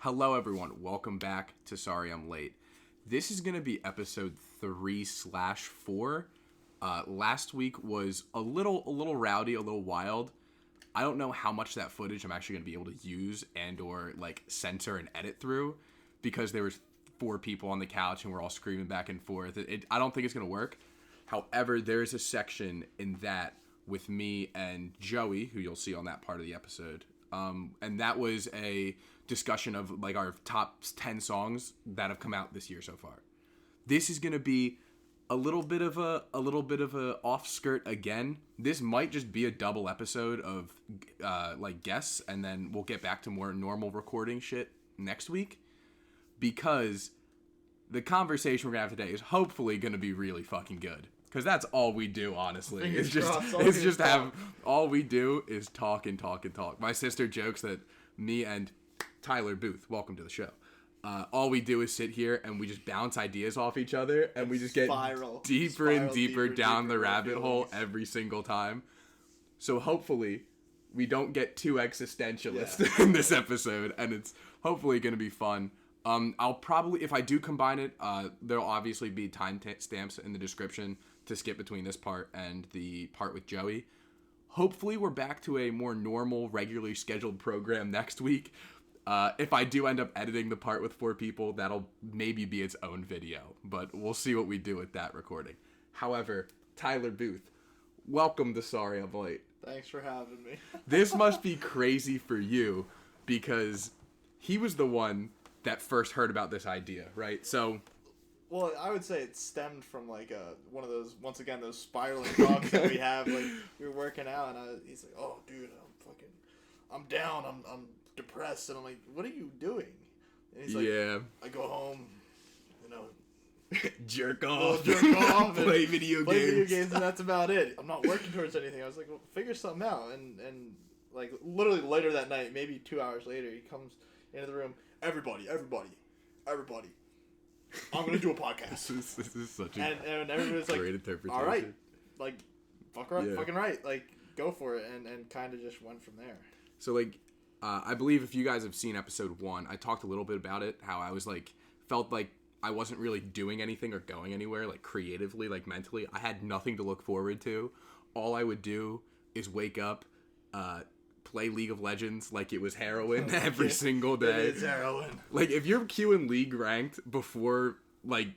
Hello, everyone. Welcome back to Sorry I'm Late. This is going to be episode 3/4. Last week was a little rowdy, a little wild. I don't know how much that footage I'm actually going to be able to use and or censor and edit through because there was 4 people on the couch and we're all screaming back and forth. I don't think it's going to work. However, there's a section in that with me and Joey, who you'll see on that part of the episode. And that was a discussion of our top 10 songs that have come out this year so far. This is going to be a little bit of a off skirt again. This might just be a double episode of guests, and then we'll get back to more normal recording shit next week, because the conversation we're gonna have today is hopefully gonna be really fucking good. Because that's all we do, honestly. All we do is talk and talk and talk. My sister jokes that me and Tyler Booth, welcome to the show, all we do is sit here and we just bounce ideas off each other, and we just get deeper down the rabbit hole every single time. So hopefully we don't get too existentialist in this episode, and it's hopefully going to be fun. I'll probably, if I do combine it, there'll obviously be time stamps in the description to skip between this part and the part with Joey. Hopefully we're back to a more normal, regularly scheduled program next week. If I do end up editing the part with 4 people, that'll maybe be its own video, but we'll see what we do with that recording. However, Tyler Booth, welcome to Sorry I'm Late. Thanks for having me. This must be crazy for you, because he was the one that first heard about this idea, right? So, well, I would say it stemmed from one of those, once again, those spiraling talks that we have. We were working out, and he's like, "Oh, dude, I'm down. I'm depressed," and I'm like, "What are you doing?" And he's like, "Yeah, I go home, jerk off, and play video games, and that's about it. I'm not working towards anything." I was like, "Well, figure something out." And literally later that night, maybe 2 hours later, he comes into the room. Everybody. I'm gonna do a podcast. This is such a and everybody's like, great interpretation. All right, fucking right, go for it, and kind of just went from there. So I believe if you guys have seen episode 1, I talked a little bit about it, how I was felt like I wasn't really doing anything or going anywhere, creatively, mentally. I had nothing to look forward to. All I would do is wake up, play League of Legends like it was heroin every single day. It is heroin. If you're queuing League ranked before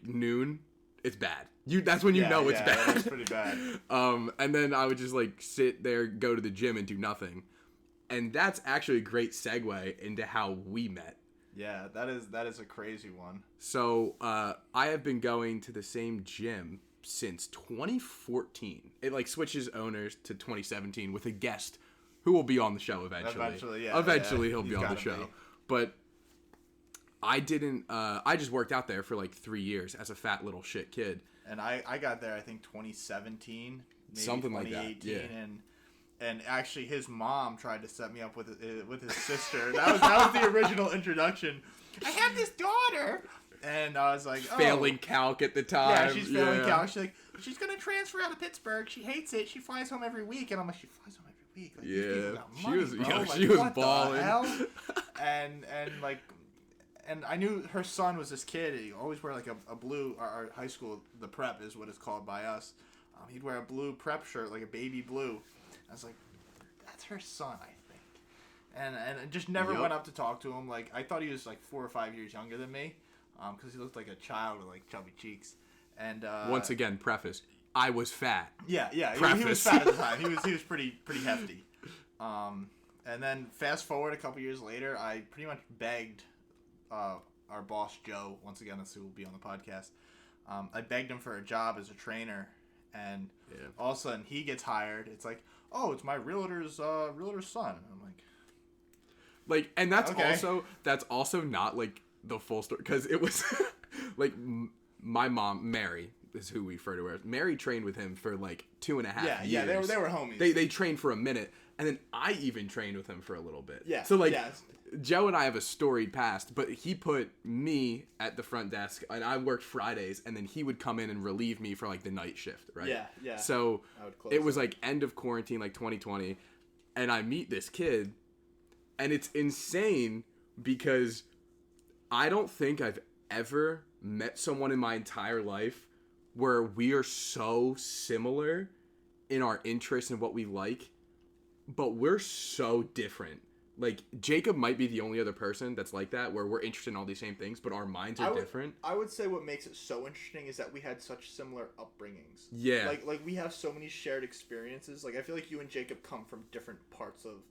noon, it's bad. That's when you know it's bad. It's pretty bad. And then I would just sit there, go to the gym, and do nothing. And that's actually a great segue into how we met. Yeah, that is a crazy one. So I have been going to the same gym since 2014. It switches owners to 2017 with a guest who will be on the show eventually. Eventually he'll be on the show. But I didn't, I just worked out there for 3 years as a fat little shit kid. And I got there, I think, 2017, maybe something 2018, like that. Yeah. And actually his mom tried to set me up with his sister. That was the original introduction. I have this daughter. And I was like, failing calc at the time. Yeah, she's failing calc. She's like, she's going to transfer out of Pittsburgh. She hates it. She flies home every week. And I'm like, she flies home every week? She was balling. And I knew her son was this kid. He always wear a blue, our high school, the prep is what it's called by us. He'd wear a blue prep shirt, a baby blue. I was like, that's her son, I think. And I just never went up to talk to him. I thought he was 4 or 5 years younger than me, because he looked like a child with chubby cheeks. And once again, preface, I was fat. Yeah, he was fat at the time. He was pretty hefty. And then fast forward a couple years later, I pretty much begged our boss Joe, once again, that's who will be on the podcast. I begged him for a job as a trainer, and all of a sudden he gets hired. It's like, oh, it's my realtor's son. And I'm and that's also not the full story, because it was my mom, Mary, is who we refer to her as. Mary trained with him for 2.5 years. Yeah, they were homies. They trained for a minute, and then I even trained with him for a little bit. Yeah. So Joe and I have a storied past, but he put me at the front desk, and I worked Fridays, and then he would come in and relieve me for the night shift, right? Yeah. So it was end of quarantine, 2020, and I meet this kid, and it's insane because I don't think I've ever met someone in my entire life where we are so similar in our interests and what we like, but we're so different. Like, Jacob might be the only other person that's like that, where we're interested in all these same things, but our minds are different. I would say what makes it so interesting is that we had such similar upbringings. Yeah. Like we have so many shared experiences. Like, I feel like you and Jacob come from different parts of,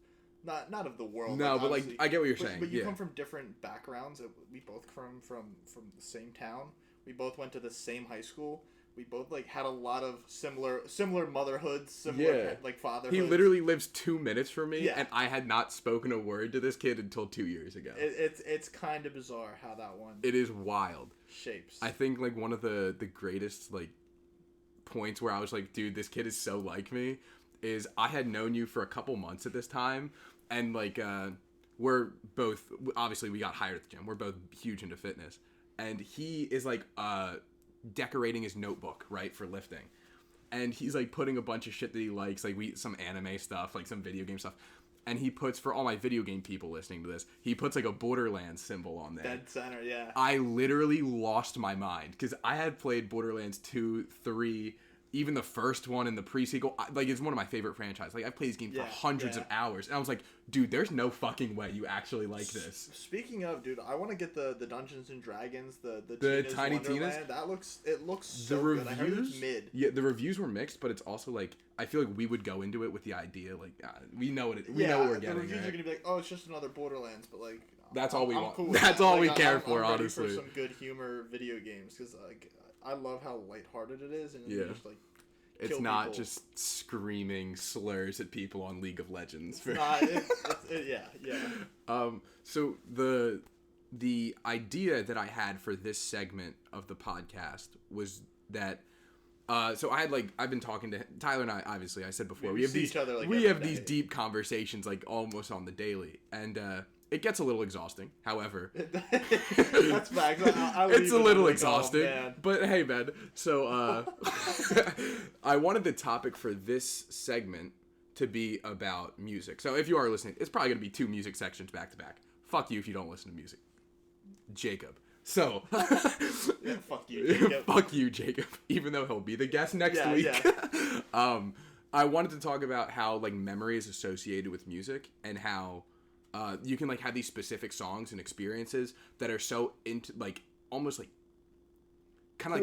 not of the world. No, but like, I get what you're saying. But you yeah. come from different backgrounds. We both come from the same town. We both went to the same high school. We both like had a lot of similar motherhoods, similar like fatherhoods. He literally lives 2 minutes from me, Yeah. and I had not spoken a word to this kid until 2 years ago. It's kind of bizarre how that one It is wild. shapes. I think like one of the greatest like points where I was like, dude, this kid is so like me, is I had known you for a couple months at this time, and like we're both, obviously we got hired at the gym. We're both huge into fitness, and he is like decorating his notebook, right, for lifting, and he's like putting a bunch of shit that he likes, like some anime stuff, like some video game stuff, and he puts, for all my video game people listening to this, he puts like a Borderlands symbol on there. Dead center, yeah. I literally lost my mind because I had played Borderlands 2, 3, even the first one and the pre-sequel. Like, it's one of my favorite franchises. Like, I've played this game for hundreds of hours, and I was like, dude, there's no fucking way you actually like this. Speaking of, dude, I want to get the Dungeons and Dragons, the Tiny Wonderland. Tinas. It looks so The good. I heard reviews, it's mid. yeah, the reviews were mixed, but it's also like, I feel like we would go into it with the idea like, we know what we know what we're getting. The reviews right? are gonna be like, oh, it's just another Borderlands, but like, That's all we want. Cool with That's that. all Like, we care for, I'm ready honestly. for some good humor video games because like I love how lighthearted it is, and you just like. It's not people. Just screaming slurs at people on League of Legends. Yeah. So the idea that I had for this segment of the podcast was that so I've been talking to Tyler and I, obviously I said before we have these these deep conversations like almost on the daily, and it gets a little exhausting. However, that's facts. It's a little exhausting, oh, but hey, man. So I wanted the topic for this segment to be about music. So if you are listening, it's probably gonna be 2 music sections back to back. Fuck you if you don't listen to music, Jacob. So yeah, fuck you, Jacob. Fuck you, Jacob. Even though he'll be the guest next week. Yeah. I wanted to talk about how like memory is associated with music, and how you can like have these specific songs and experiences that are so into like almost like kind of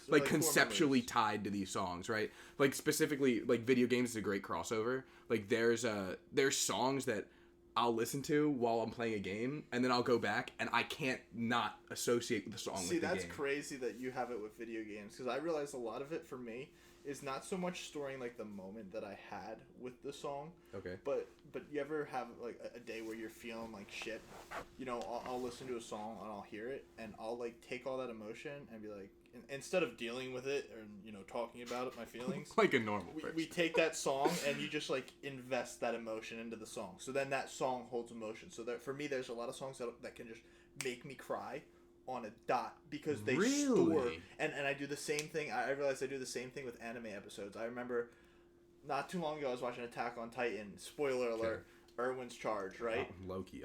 like conceptually tied to these songs, right? Like specifically, like video games is a great crossover. Like there's songs that I'll listen to while I'm playing a game, and then I'll go back and I can't not associate the song with the game. See, that's crazy that you have it with video games, because I realize a lot of it for me is not so much storing like the moment that I had with the song. Okay. But you ever have like a day where you're feeling like shit? You know, I'll listen to a song and I'll hear it and I'll like take all that emotion and be like, instead of dealing with it or talking about it, my feelings, like a normal person. We take that song and you just like invest that emotion into the song. So then that song holds emotion. So that for me, there's a lot of songs that can just make me cry on a dot because they store, and I do the same thing. I realize I do the same thing with anime episodes. I remember not too long ago I was watching Attack on Titan. Spoiler alert: Erwin's charge, right? I'm Loki.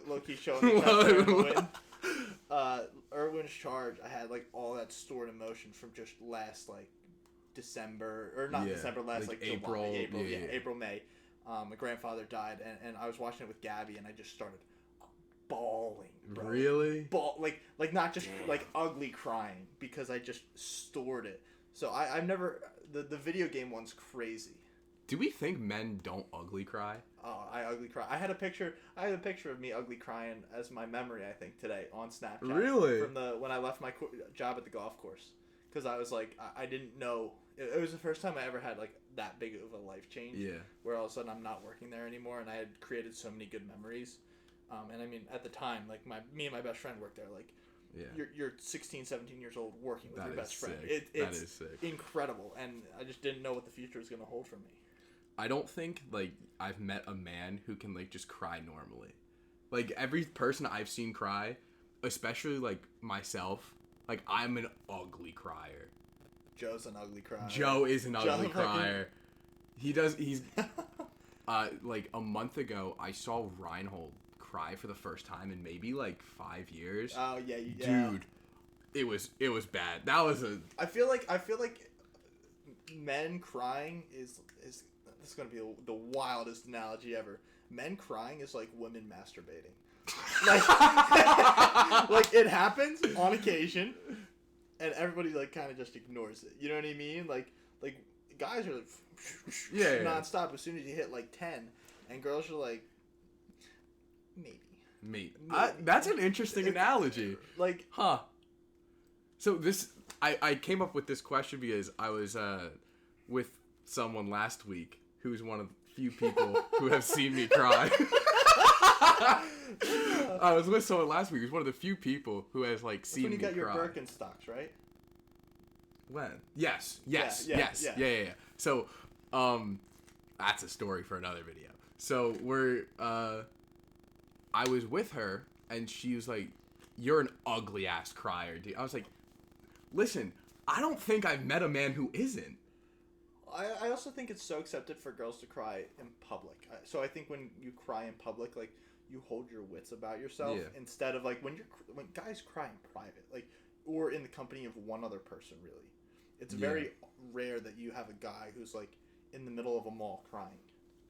Loki showing the Erwin's charge. I had like all that stored emotion from just last like December, or not December, last like April, July, April, May. My grandfather died, and I was watching it with Gabby, and I just started bawling, bro. Really? Like not just like ugly crying, because I just stored it. So I've never, the video game one's crazy. Do we think men don't ugly cry? Oh, I ugly cry. I had a picture of me ugly crying as my memory, I think, today on Snapchat. Really? From when I left my job at the golf course, because I was like, I didn't know. It was the first time I ever had like that big of a life change. Yeah. Where all of a sudden I'm not working there anymore, and I had created so many good memories. And I mean, at the time, like me and my best friend worked there. Like, you're 16, 17 years old working with your best friend. That is sick. Incredible, and I just didn't know what the future was going to hold for me. I don't think like I've met a man who can like just cry normally. Like every person I've seen cry, especially like myself, like I'm an ugly crier. Joe's an ugly crier. Joe is an ugly crier. He's like a month ago I saw Reinhold cry for the first time in maybe like 5 years. Oh yeah, yeah. Dude, it was bad. That was a. I feel like men crying is this is gonna be the wildest analogy ever. Men crying is like women masturbating. Like it happens on occasion, and everybody like kind of just ignores it. You know what I mean? Like guys are like nonstop as soon as you hit like 10, and girls are like maybe. That's an interesting analogy. Like, huh? So this, I came up with this question because I was with someone last week who's one of the few people who have seen me cry. I was with someone last week who's one of the few people who has like seen me cry. That's when you got your Birkenstocks, right? When? Yes. Yeah. So, that's a story for another video. So I was with her and she was like, "You're an ugly ass crier, dude." I was like, "Listen, I don't think I've met a man who isn't." I also think it's so accepted for girls to cry in public. So I think when you cry in public, like, you hold your wits about yourself instead of like when guys cry in private, like, or in the company of one other person. Really, it's very rare that you have a guy who's like in the middle of a mall crying.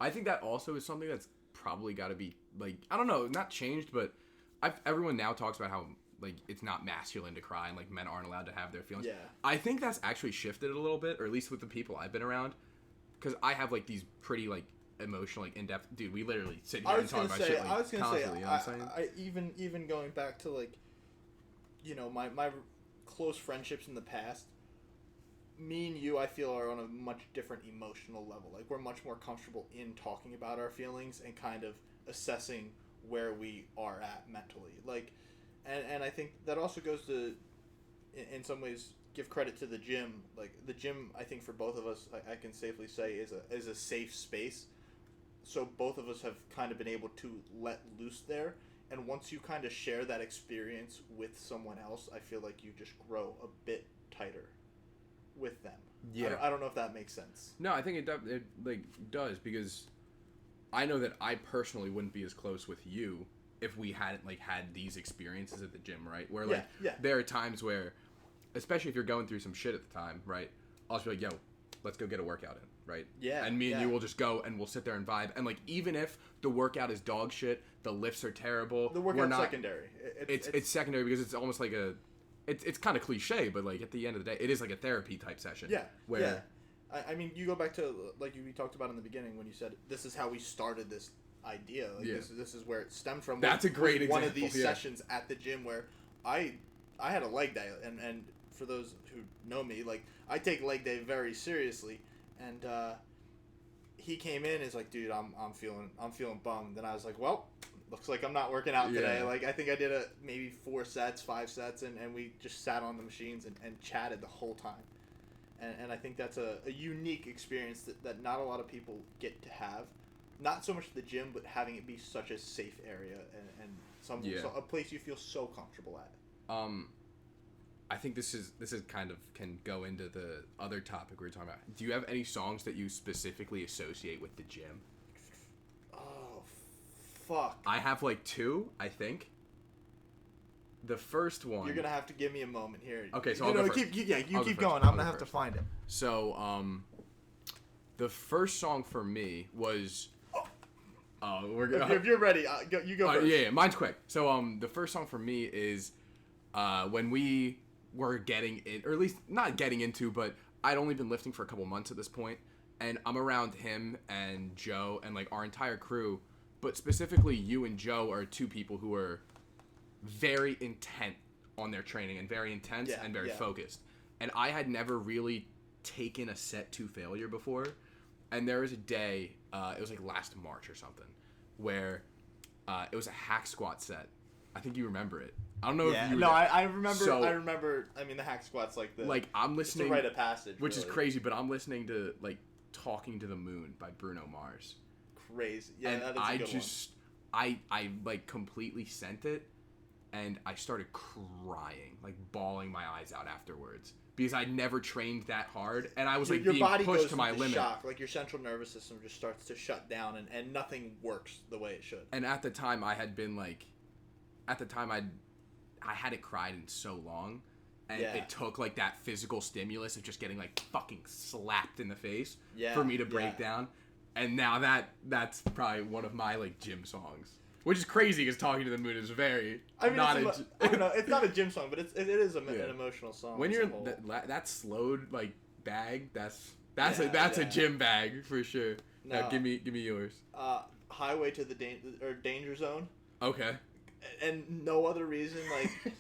I think that also is something that's probably got to be like, I don't know, not changed, but everyone now talks about how like it's not masculine to cry and like men aren't allowed to have their feelings. Yeah. I think that's actually shifted a little bit, or at least with the people I've been around, because I have like these pretty like emotional, like in-depth. Dude, we literally sit here and talk about shit like constantly. You know what I'm saying? Even going back to like, you know, my close friendships in the past. Me and you, I feel, are on a much different emotional level. Like, we're much more comfortable in talking about our feelings and kind of assessing where we are at mentally. Like, and I think that also goes to, in some ways, give credit to the gym. Like, the gym, I think for both of us, I can safely say is a safe space. So both of us have kind of been able to let loose there. And once you kind of share that experience with someone else, I feel like you just grow a bit tighter with them. Yeah. I don't know if that makes sense. No, I think it like does, because I know that I personally wouldn't be as close with you if we hadn't like had these experiences at the gym, right? Where like there are times where, especially if you're going through some shit at the time, right? I'll just be like, "Yo, let's go get a workout in," right? Yeah. And me and you will just go and we'll sit there and vibe. And like, even if the workout is dog shit, the lifts are terrible. The workout's secondary. It's secondary because it's almost like a. It's kind of cliche, but like at the end of the day, it is like a therapy type session. Yeah. I mean, you go back to like we talked about in the beginning when you said this is how we started this idea. Like this is where it stemmed from. That's a great example. One of these sessions at the gym where I had a leg day, and for those who know me, like I take leg day very seriously, and he came in and is like, "Dude, I'm feeling bummed," and I was like, "Well, looks like I'm not working out today." Like, I think I did maybe 4 sets, 5 sets, and we just sat on the machines and chatted the whole time. And I think that's a unique experience that not a lot of people get to have. Not so much the gym, but having it be such a safe area and so a place you feel so comfortable at. I think this is kind of can go into the other topic we were talking about. Do you have any songs that you specifically associate with the gym? Fuck. I have like 2, I think. The first one. You're gonna have to give me a moment here. Okay, so I'll go first. Keep going. I'm gonna have to find it. So, the first song for me was. If you're ready, you go first. Yeah, mine's quick. So, the first song for me is, when we were getting in, or at least not getting into, but I'd only been lifting for a couple months at this point, and I'm around him and Joe and like our entire crew. But specifically, you and Joe are 2 people who are very intent on their training and very intense and very focused. And I had never really taken a set to failure before. And there was a day, it was like last March or something, where it was a hack squat set. I think you remember it. I don't know if you were I remember. So, I remember. I mean, the hack squat's like the. Like, I'm listening. It's a rite of passage. Which is crazy, but I'm listening to like "Talking to the Moon" by Bruno Mars. Crazy. Yeah, and that is a good one. I like completely sent it, and I started crying, like bawling my eyes out afterwards. because I never trained that hard, and I was like your being body pushed goes to my into limit. shock. Like your central nervous system just starts to shut down, and nothing works the way it should. And at the time, I had been like, I hadn't cried in so long, and it took like that physical stimulus of just getting like fucking slapped in the face for me to break down. And now that's probably one of my like gym songs. Which is crazy because Talking to the Moon is very I mean, I don't know. It's not a gym song, but it is an emotional song. When you're that slowed like bag, that's a gym bag for sure. No. Now, give me yours. Highway to the Danger Zone. Okay. And no other reason, like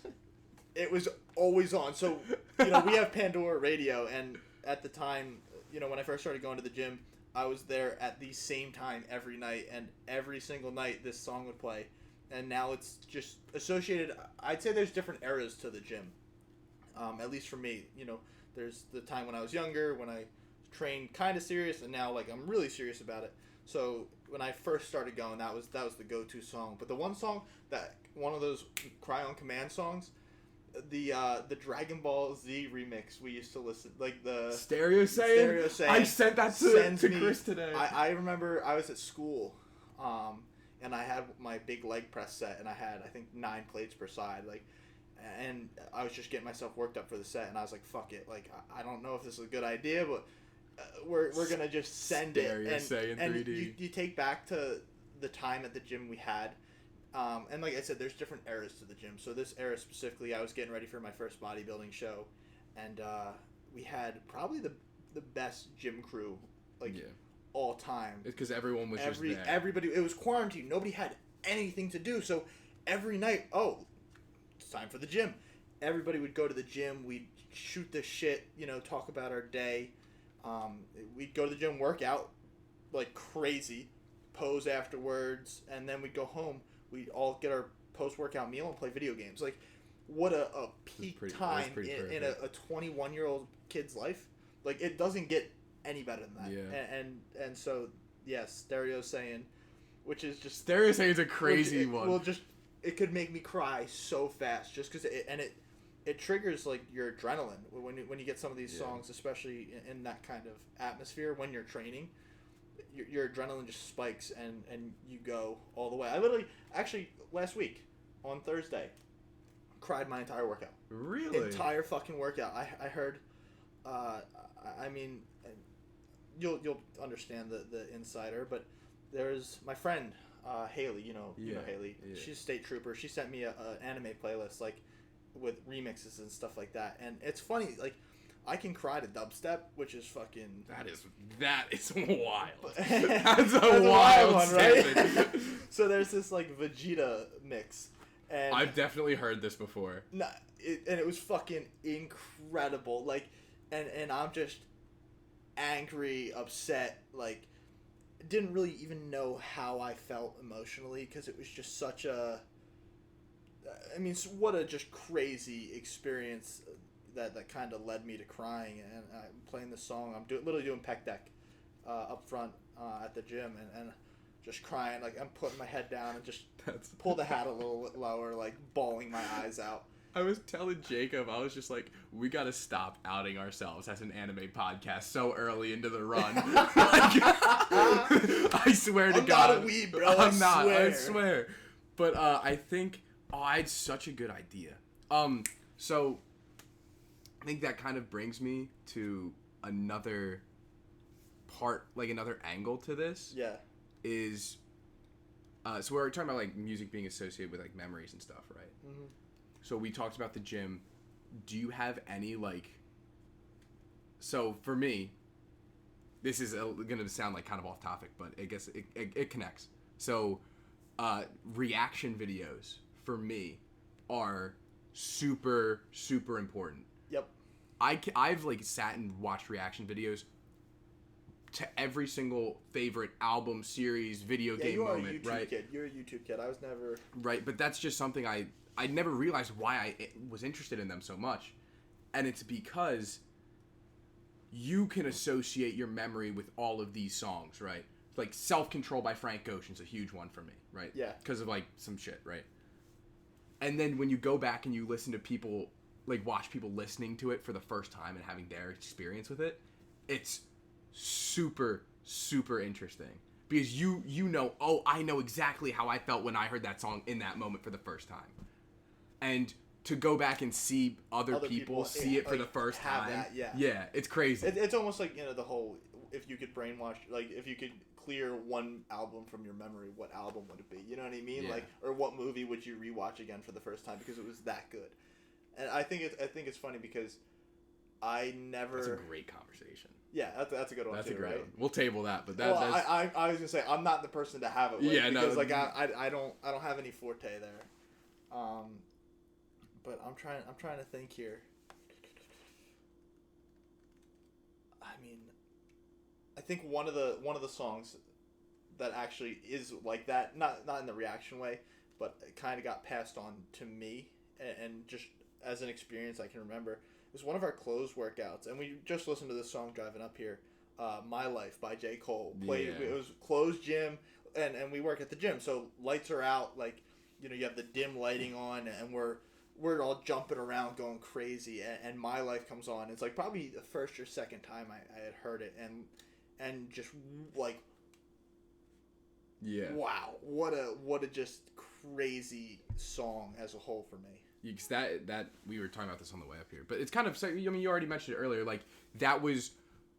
it was always on. So we have Pandora Radio, and at the time, when I first started going to the gym, I was there at the same time every night, and every single night this song would play. And now it's just associated. I'd say there's different eras to the gym, at least for me. There's the time when I was younger, when I trained kind of serious, and now like I'm really serious about it. So when I first started going, that was the go-to song. But the one of those Cry on Command songs, the Dragon Ball Z remix we used to listen, like the Stereo Saiyan. I sent that to Chris today. I remember I was at school, and I had my big leg press set, and I had I think 9 plates per side, like, and I was just getting myself worked up for the set, and I was like, fuck it, like I don't know if this is a good idea, but we're gonna just send Stereo it, Saiyan and 3D. you take back to the time at the gym we had. And like I said, there's different eras to the gym. So this era specifically, I was getting ready for my first bodybuilding show, and we had probably the best gym crew all time. It's because everyone was just there. Everybody, it was quarantine. Nobody had anything to do. So every night, it's time for the gym. Everybody would go to the gym. We'd shoot the shit, talk about our day. We'd go to the gym, work out like crazy, pose afterwards, and then we'd go home. We'd all get our post-workout meal and play video games. Like, what a peak time in a 21-year-old kid's life. Like, it doesn't get any better than that. Yeah. And so, yes, Stereo Saiyan, which is just... Stereo Saiyan's a crazy one. Well, it could make me cry so fast just because it triggers, like, your adrenaline when you get some of these songs, especially in that kind of atmosphere when you're training. Your adrenaline just spikes, and you go all the way. I literally, actually, last week, on Thursday, cried my entire workout. Really? Entire fucking workout. I heard, I mean, you'll understand the insider, but there's my friend, Haley, you know Haley. Yeah. She's a state trooper. She sent me an anime playlist, like, with remixes and stuff like that. And it's funny, like, I can cry to dubstep, which is fucking... That is wild. That's a wild one, right? So there's this, like, Vegeta mix. And I've definitely heard this before. And it was fucking incredible. Like, and I'm just angry, upset, like, didn't really even know how I felt emotionally, because it was just such a... I mean, what a just crazy experience that kind of led me to crying. And I'm playing this song. I'm literally doing pec deck up front at the gym, and just crying. Like, I'm putting my head down and just pull the hat a little lower, like bawling my eyes out. I was telling Jacob, I was just like, we gotta stop outing ourselves as an anime podcast so early into the run. I swear to God. I'm not a weeb, bro. I swear. But I think, I had such a good idea. So I think that kind of brings me to another part, like another angle to this. Yeah. Is, so we're talking about like music being associated with like memories and stuff, right? Mm-hmm. So we talked about the gym. Do you have any like, so for me, this is going to sound like kind of off topic, but I guess it connects. So reaction videos for me are super, super important. Yep. I've like sat and watched reaction videos to every single favorite album, series, video game moment, right? Kid. You're a YouTube kid. I was never... Right, but that's just something I never realized why I was interested in them so much. And it's because you can associate your memory with all of these songs, right? Like Self-Control by Frank Ocean's a huge one for me, right? Yeah. Because of like some shit, right? And then when you go back and you listen to people like watch people listening to it for the first time and having their experience with it, it's super super interesting because you know, oh, I know exactly how I felt when I heard that song in that moment for the first time, and to go back and see other people see it for the first time, yeah, it's crazy. It's almost like, the whole, if you could brainwash, like if you could clear one album from your memory, what album would it be? You know what I mean? Yeah. Like, or what movie would you rewatch again for the first time because it was that good? And I think it's funny because I never. That's a great conversation. Yeah, that's a good one. That's too, a great right? one. We'll table that, but I was gonna say I'm not the person to have it with, because like I don't have any forte there. But I'm trying to think here. I mean, I think one of the songs that actually is like that, not in the reaction way, but it kind of got passed on to me, and just as an experience I can remember. It was one of our closed workouts, and we just listened to this song driving up here, My Life by J. Cole. It was closed gym, and we work at the gym, so lights are out, like, you have the dim lighting on, and we're all jumping around going crazy, and My Life comes on. It's like probably the first or second time I had heard it, and just like, yeah, wow, what a just crazy song as a whole for me. Because that we were talking about this on the way up here, but it's kind of, I mean, you already mentioned it earlier, like that was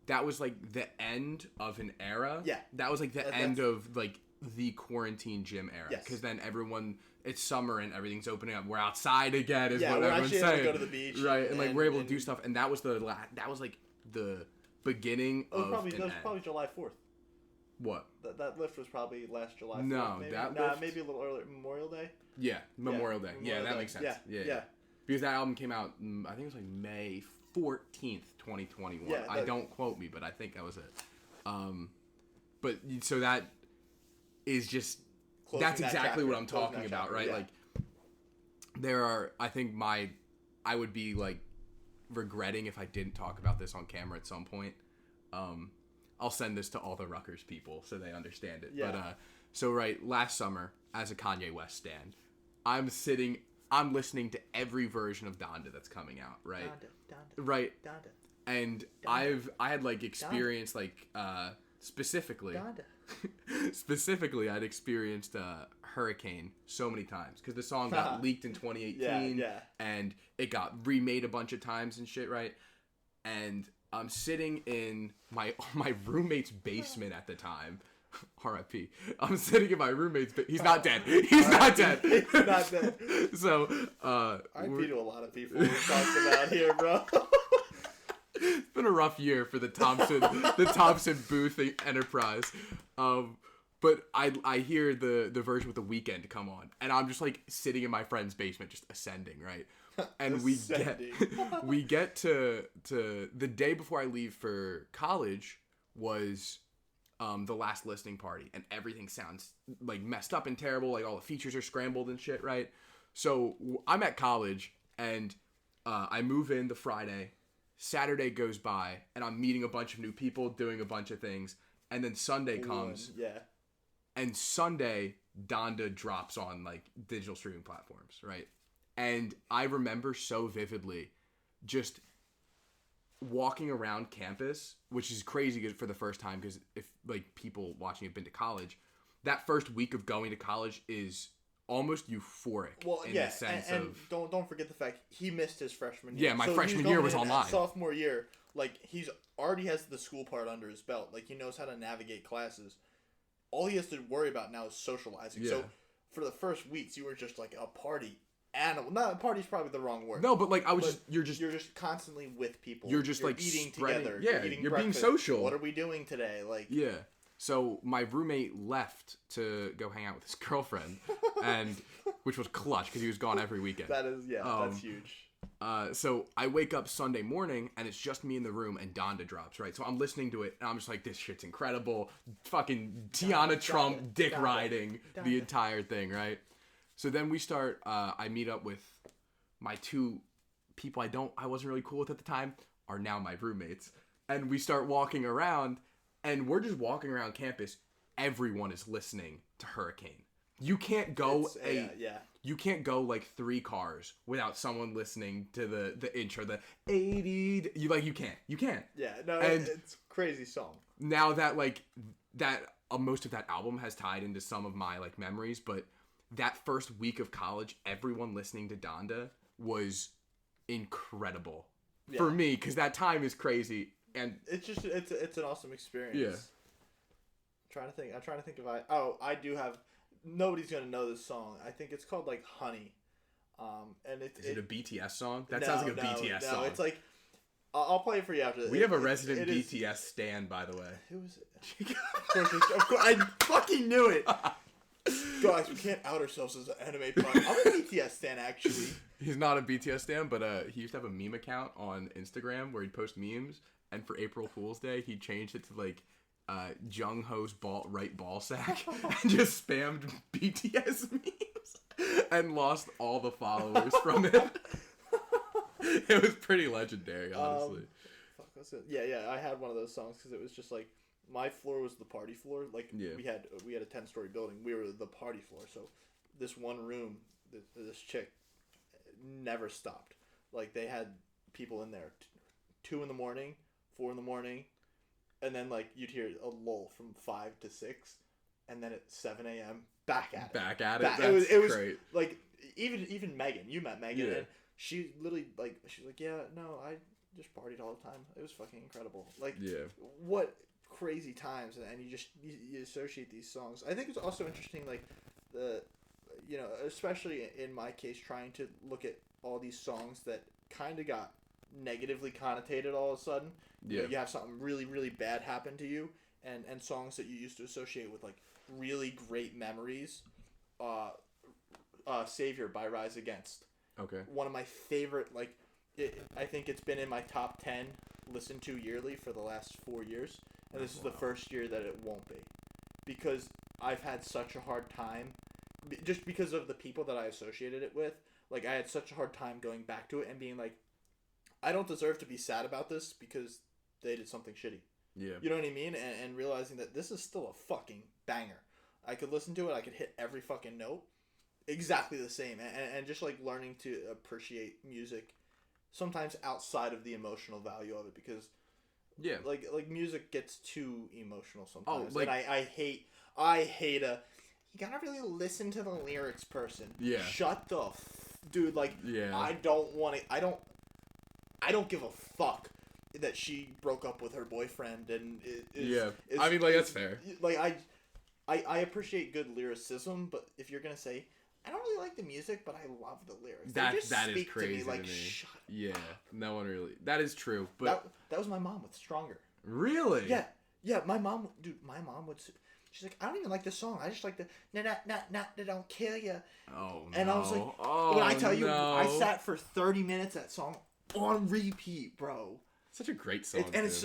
like the end of an era. Yeah, that was like the end of like the quarantine gym era. Yes, because then everyone, it's summer and everything's opening up. We're outside again, is what we're everyone's actually saying. Able to go to the beach, right? And like we're able to do stuff, and that was like the beginning of. That was probably July 4th. What? That lift was probably last July 4th. No, maybe. Maybe a little earlier, Memorial Day. Yeah, Memorial Day. Memorial that Day. makes sense. Yeah. Because that album came out, I think it was like May 14th, 2021. Yeah, don't quote me, but I think that was it. But so that is just, that's exactly what I'm talking about, right? Yeah. Like, there are, I think I would be like regretting if I didn't talk about this on camera at some point. I'll send this to all the Rutgers people so they understand it. Yeah. But, so right, last summer, as a Kanye West stan, I'm listening to every version of Donda that's coming out, right? Donda. Right. Donda. And Donda. I had like experienced Donda. Like specifically I'd experienced Hurricane so many times because the song got leaked in 2018 and it got remade a bunch of times and shit, right? And I'm sitting in my roommate's basement at the time. R.I.P. I'm sitting in my roommate's basement. He's not dead. He's not dead. He's not dead. So, R.I.P. to a lot of people we've talked about here, bro. It's been a rough year for the Thompson Booth Enterprise. But I hear the version with The Weeknd come on, and I'm just like sitting in my friend's basement, just ascending, right? And we get to the day before I leave for college was the last listening party, and everything sounds like messed up and terrible, like all the features are scrambled and shit, right? So I'm at college, and I move in the Friday. Saturday goes by, and I'm meeting a bunch of new people, doing a bunch of things, and then Sunday comes. Yeah. And Sunday, Donda drops on like digital streaming platforms, right? And I remember so vividly just walking around campus, which is crazy for the first time because if like people watching have been to college, that first week of going to college is almost euphoric. Well, in the sense and of don't forget the fact he missed his freshman year. Yeah, my freshman year was online. Sophomore year, like he's already has the school part under his belt. Like he knows how to navigate classes. All he has to worry about now is socializing. Yeah. So for the first weeks, you were just like a party animal. No, party's probably the wrong word. No, but like you're just constantly with people. You're just like eating spreading, together. Yeah, you're being social. What are we doing today? Like yeah. So my roommate left to go hang out with his girlfriend, and which was clutch because he was gone every weekend. That is that's huge. So I wake up Sunday morning and it's just me in the room and Donda drops, right? So I'm listening to it and I'm just like, this shit's incredible. Fucking Tiana Trump dick riding the entire thing, right? So then we start, I meet up with my two people I wasn't really cool with at the time, are now my roommates. And we start walking around and we're just walking around campus. Everyone is listening to Hurricane. You can't go you can't go like 3 cars without someone listening to the intro, the 80. You can't. Yeah, no, And it's a crazy song. now that like that most of that album has tied into some of my like memories, but that first week of college, everyone listening to Donda was incredible for me, because that time is crazy. And it's just it's an awesome experience. Yeah. I'm trying to think if I do have. Nobody's gonna know this song. I think it's called like Honey. And is it a BTS song? That sounds like a BTS song. No, it's like I'll play it for you after. We have a resident BTS stan, by the way. Who is it? Of course, I fucking knew it. Guys, we can't out ourselves as an anime fan. I'm a BTS stan, actually. He's not a BTS stan, but he used to have a meme account on Instagram where he'd post memes, and for April Fool's Day, he changed it to like Jung Ho's right ball sack and just spammed BTS memes and lost all the followers from it. It was pretty legendary, honestly. Fuck, what's it? Yeah, I had one of those songs because it was just like my floor was the party floor. Like we had a 10-story building. We were the party floor. So this one room, this chick never stopped. Like they had people in there 2 in the morning, 4 in the morning, and then like you'd hear a lull from 5 to 6, and then at 7 a.m. back at it. It was great. Like even Megan, you met Megan, Yeah. and she literally she's like, yeah, no, I just partied all the time. It was fucking incredible. Like, what crazy times, and you associate these songs. I think it's also interesting, like especially in my case, trying to look at all these songs that kind of got negatively connotated all of a sudden. Yeah. You have something really, really bad happen to you, and songs that you used to associate with like really great memories. Savior by Rise Against. Okay. One of my favorite, I think it's been in my top 10 listened to yearly for the last 4 years, and this is the first year that it won't be, because I've had such a hard time, just because of the people that I associated it with. Like, I had such a hard time going back to it and being like, I don't deserve to be sad about this because they did something shitty. Yeah. You know what I mean? And realizing that this is still a fucking banger. I could listen to it, I could hit every fucking note exactly the same, and just like learning to appreciate music sometimes outside of the emotional value of it, because like music gets too emotional sometimes. And I hate a you gotta really listen to the lyrics person. Yeah. Shut the dude, like, I don't give a fuck that she broke up with her boyfriend and I mean, like, that's fair. Like, I appreciate good lyricism, but if you're gonna say I don't really like the music, but I love the lyrics, that is speak crazy to me. Like, to me. shut Yeah, up. no one really. That is true, but that was my mom with Stronger. Really? Yeah. My mom would. She's like, I don't even like this song. I just like the they don't kill you. Oh no. And I was like, when I tell you, I sat for 30 minutes that song on repeat, bro. Such a great song.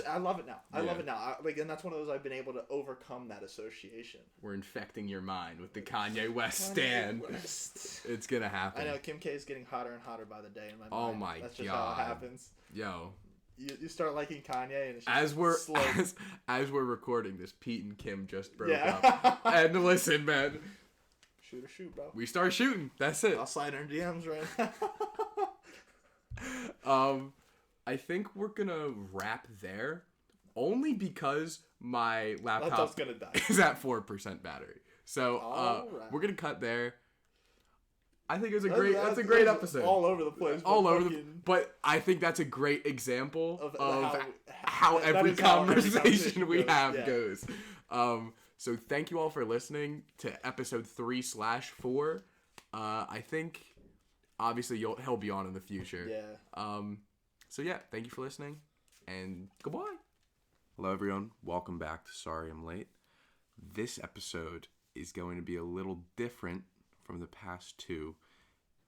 I love it now. I love it now. And that's one of those I've been able to overcome that association. We're infecting your mind with the Kanye West stan. It's gonna happen. I know Kim K is getting hotter and hotter by the day in my mind. Oh my That's just God. how it happens. Yo. You start liking Kanye, and it's just as we're recording this, Pete and Kim just broke up. And listen, man. Shoot, bro. We start shooting. That's it. I'll slide in DMs right now. I think we're gonna wrap there, only because my laptop's gonna die. is at 4% battery. So we're gonna cut there. I think it was that's a great episode. All over the place. But I think that's a great example of how that every is how every conversation we goes. have goes. So thank you all for listening to episode 3/4. I think obviously he'll be on in the future. Yeah. So yeah, thank you for listening, and goodbye. Hello everyone, welcome back to Sorry I'm Late. This episode is going to be a little different from the past 2.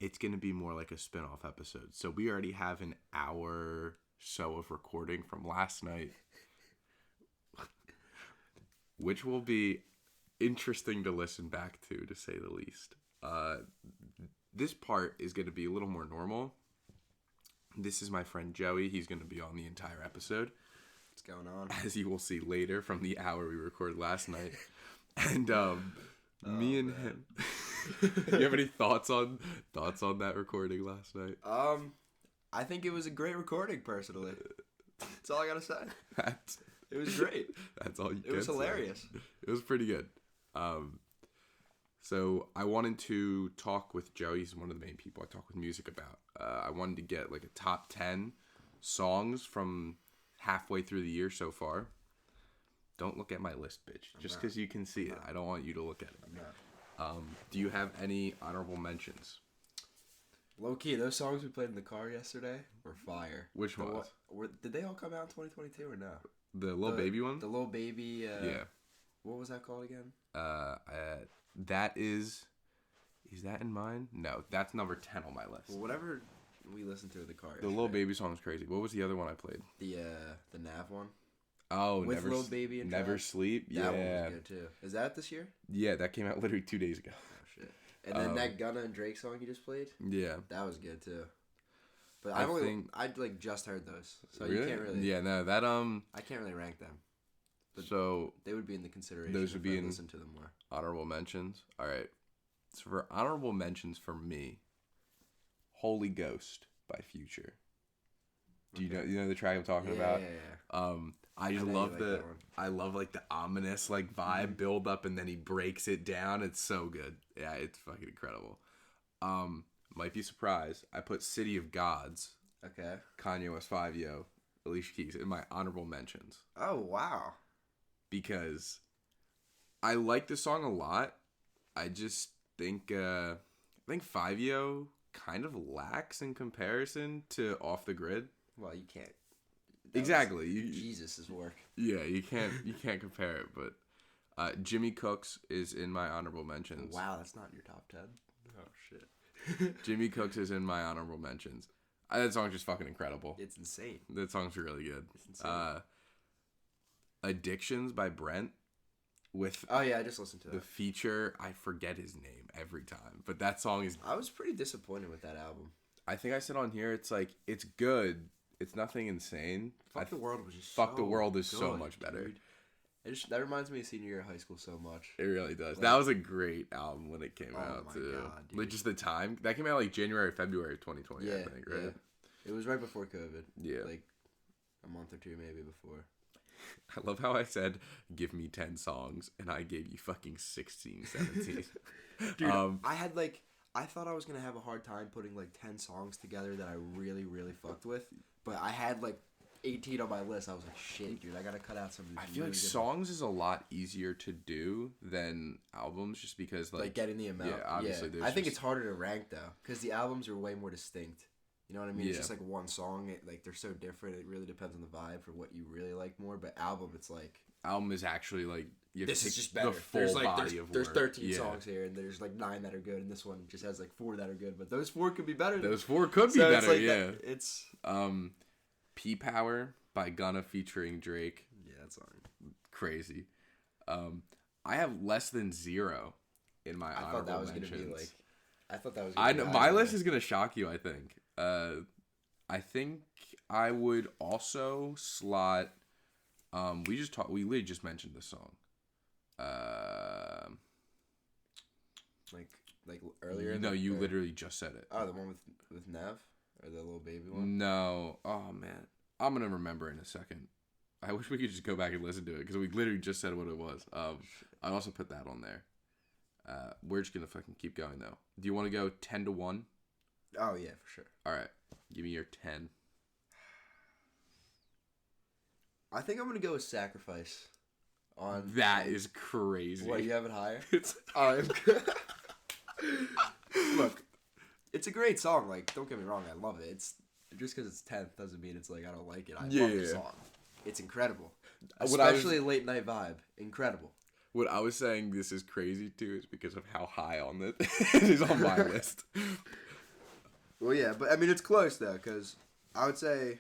It's going to be more like a spin-off episode. So we already have an hour so of recording from last night, which will be interesting to listen back to say the least. This part is going to be a little more normal. This is my friend Joey. He's going to be on the entire episode. What's going on? As you will see later from the hour we recorded last night. And me and him... You have any thoughts on that recording last night? I think it was a great recording, personally. That's all I gotta say. That's It was great. That's all you It was can say. hilarious. It was pretty good. So I wanted to talk with Joey. He's one of the main people I talk with music about. I wanted to get like a top 10 songs from halfway through the year so far. Don't look at my list, bitch. Just because you can see it. I don't want you to look at it. I'm not. Do you have any honorable mentions? Low key, those songs we played in the car yesterday were fire. Which ones? Did they all come out in 2022 or no? The Lil Baby one? The Lil Baby. Yeah. What was that called again? That is that in mine? No, that's number 10 on my list. Well, whatever we listened to in the car. The Lil Baby song is crazy. What was the other one I played? The Nav one. Oh, With Lil Baby and Never Trav. Sleep. Yeah. That one was good too. Is that this year? Yeah, that came out literally 2 days ago. Oh shit. And then that Gunna and Drake song you just played. Yeah. That was good too. But I I like just heard those, so Really? you can't really. Yeah, no, that I can't really rank them. But so they would be in the consideration. Those would if be I in- listen to them more. honorable mentions. All right. So for honorable mentions for me, Holy Ghost by Future. Do you know the track I'm talking about? Yeah. I just know you love like the that one. I love like the ominous like vibe build up and then he breaks it down. It's so good. Yeah, it's fucking incredible. Might be surprised. I put City of Gods, Okay. Kanye West 5 Yo, Alicia Keys in my honorable mentions Oh wow. because I like the song a lot. I just think 5 Yo kind of lacks in comparison to Off the Grid. Well, you can't. Exactly. Jesus' work. Yeah, you can't compare it, but Jimmy Cooks is in my honorable mentions. Wow, that's not in your top 10. Oh shit. Jimmy Cooks is in my honorable mentions. That song's just fucking incredible. It's insane. That song's really good. It's insane. Addictions by Brent with Oh yeah, I just listened to the that. feature. I forget his name every time, but that song is. I was pretty disappointed with that album. I think I said on here, it's like it's good. It's nothing insane. Fuck the World was just Fuck the so World is so good, much better. dude. That reminds me of senior year of high school so much. It really does. Like- that was a great album when it came Oh out my too. God, dude. Like just the time that came out like January, February of 2020. Yeah, I think right. yeah. It was right before COVID. Yeah. Like a month or two maybe before. I love how I said, give me 10 songs, and I gave you fucking 16, 17. Dude, I thought I was going to have a hard time putting like 10 songs together that I really, really fucked with. But I had like 18 on my list. I was like, shit, dude, I got to cut out some of these. I feel really like good songs is a lot easier to do than albums just because, like getting the amount. yeah, obviously there's I think just- it's harder to rank though, because the albums are way more distinct. You know what I mean? It's Yeah. just like one song. Like they're so different. It really depends on the vibe for what you really like more. But album, it's like album is actually like, you have this to is take just better. the full There's like body of there's work. 13 Yeah. songs here, and there's like 9 that are good, and this one just has like 4 that are good. But those 4 could be better. Those 4 could be So better, it's like yeah. that- it's P-Power by Gunna featuring Drake. yeah, that song. Crazy. I have Less Than Zero in my I honorable thought that was mentions. gonna be like. I thought that was. I Gonna know, be my higher. list is gonna shock you. I think. I think I would also slot. We literally just mentioned this song. like earlier. in No, the- you or- literally just said it. Oh, the one with Nev or the little baby one. No. Oh man, I'm gonna remember in a second. I wish we could just go back and listen to it because we literally just said what it was. I also put that on there. We're just gonna fucking keep going though. Do you want to go 10 to 1? Oh yeah, for sure. All right, give me your 10. I think I'm gonna go with Sacrifice. On That is crazy. What, you have it higher? It's Look, it's a great song. Like, don't get me wrong, I love it. It's just because it's 10th doesn't mean it's like I don't like it. I love the Yeah. song. It's incredible, What I was- especially late night vibe. Incredible. what I was saying. This is crazy too, is because of how high on it it is on my list. Well, yeah, but I mean it's close though, because I would say